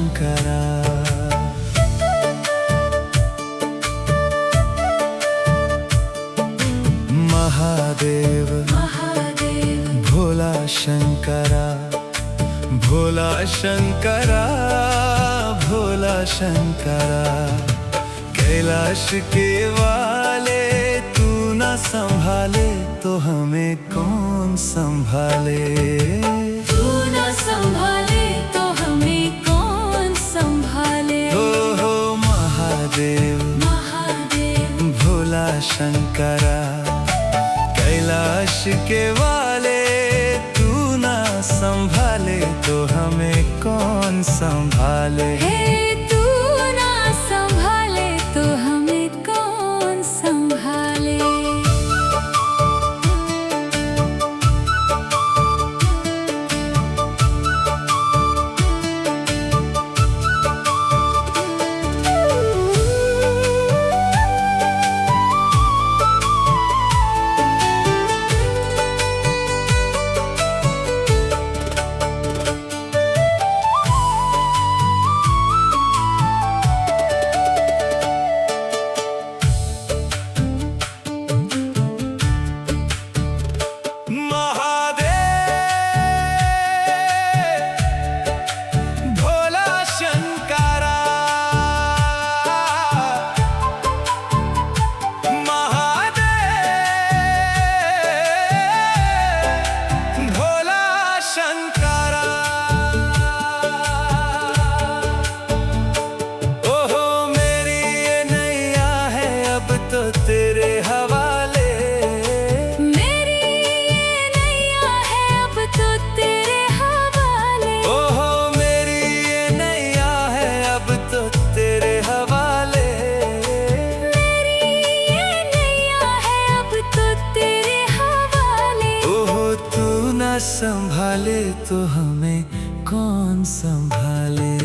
शंकरा। महादेव महादेव भोला शंकरा, भोला शंकरा, भोला शंकरा। कैलाश के वाले तू ना संभाले तो हमें कौन संभाले। तू ना संभाले तो हमें कौन संभाले। हो महादेव महादेव भोला शंकरा। कैलाश के वाले तू ना संभाले तो हमें कौन संभाले। हे तू ना संभाले तो हमें कौन संभाले। तेरे हवाले मेरी ये नैया है अब तो तेरे हवाले। ओहो मेरी ये नैया है अब तो तेरे हवाले। मेरी ये नैया है अब तो तेरे हवाले। ओहो तू ना संभाले तो हमें कौन संभाले।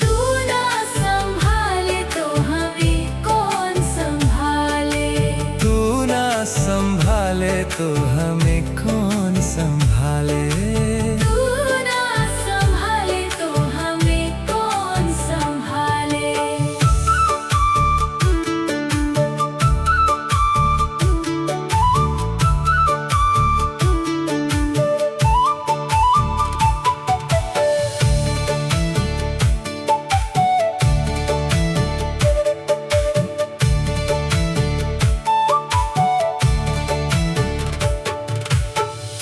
तू ना संभाले तो हमें कौन संभाले। तू ना संभाले तो हमें कौन संभाले। तू ना संभाले तो हमें कौन संभाले।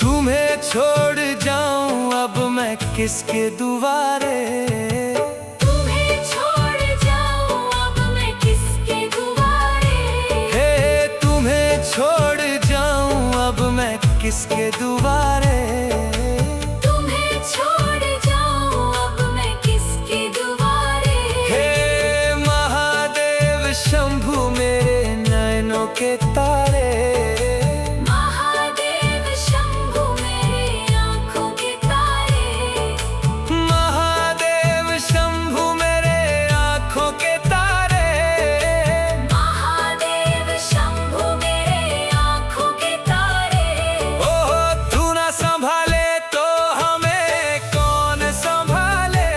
तुम्हें छोड़ जाऊं अब मैं किसके दुआरे। तुम्हें छोड़ जाऊं अब मैं किसके दुआरे। हे तुम्हें छोड़ जाऊं अब मैं किसके दुआरे। तुम्हें छोड़ जाऊं अब मैं किसके दुआरे। हे महादेव शंभु मेरे नैनों के तारे। महादेव शंभु मेरे आँखों के तारे। महादेव शंभु मेरे आँखों के तारे। महादेव शंभु मेरे आँखों के तारे। ओहो तू ना संभाले तो हमें कौन संभाले।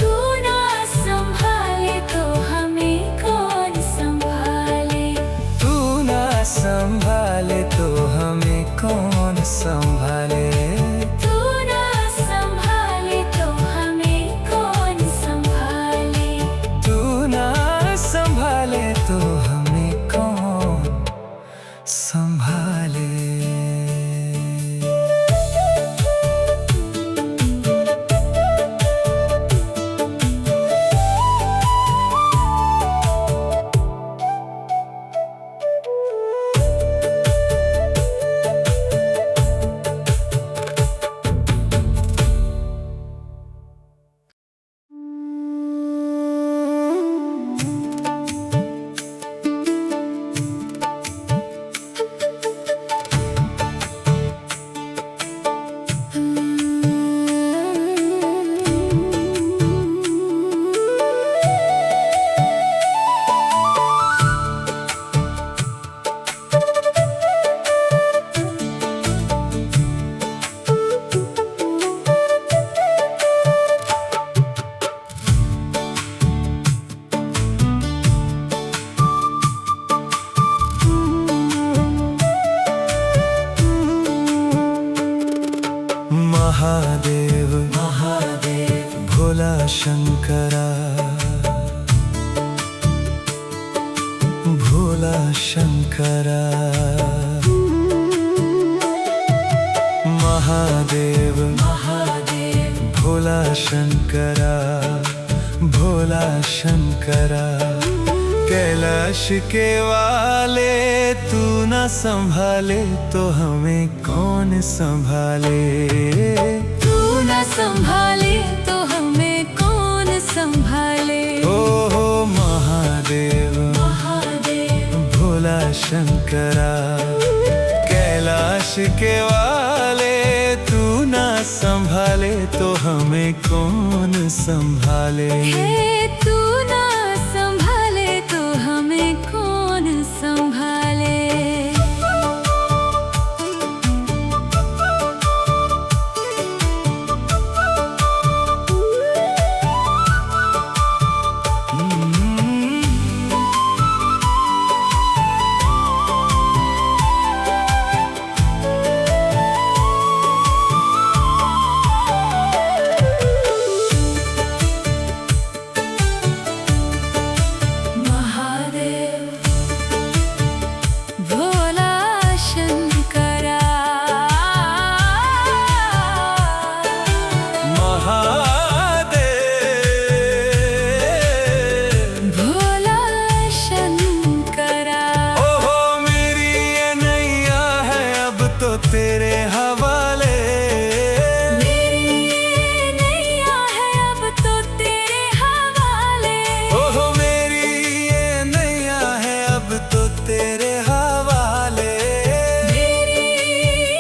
तू ना संभाले तो हमें कौन संभाले। तू शंकरा, भोला शंकरा। महादेव महादेव भोला शंकरा, भोला शंकरा। कैलाश के वाले तू न संभाले तो हमें कौन संभाले। तू न संभाले तो हमें कौन संभाले। ओ महादेव महादेव भोला शंकरा। कैलाश के वाले तू न संभाले तो हमें कौन संभाले। हे तू न संभाले तो हमें कौन संभाले। तेरे हवाले मेरी ये नैया है अब तो तेरे हवाले। ओहो मेरी ये नैया है अब तो तेरे हवाले। मेरी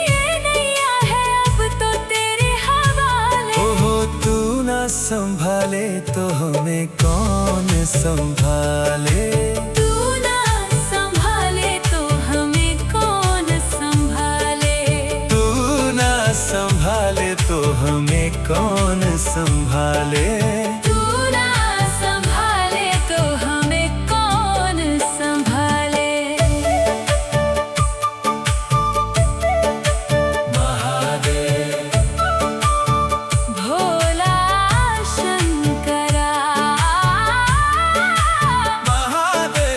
ये नैया है अब तो तेरे हवाले। ओहो तू ना संभाले तो हमें कौन संभाले। तू ना संभाले तो हमें कौन संभाले। संभाले तो हमें कौन संभाले। तू ना संभाले तो हमें कौन संभाले। महादेव भोला शंकरा। महादेव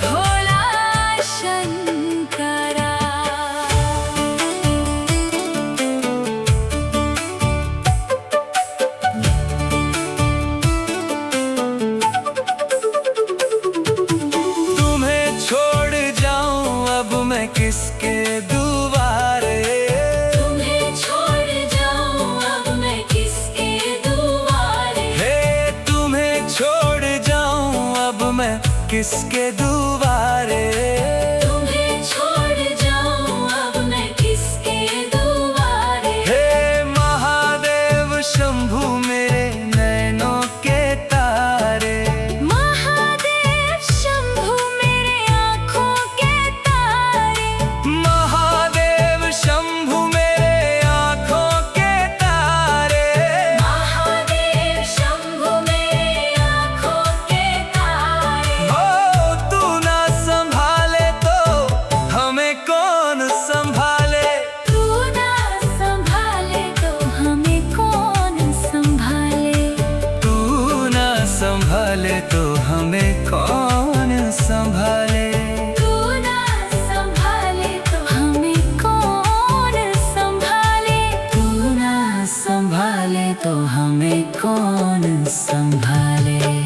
भोला शंकरा। मैं किसके दुआरे। तुम्हें छोड़ जाऊं अब मैं किसके दुआरे। हे तुम्हें छोड़ जाऊं अब मैं किसके दुआरे। तुम्हें छोड़ जाऊं अब मैं किसके दुआरे। हे महादेव शंभु मेरे नैनों के तारे। संभाले तो हमें कौन संभाले। तू ना संभाले तो हमें कौन संभाले। तू ना संभाले तो हमें कौन संभाले।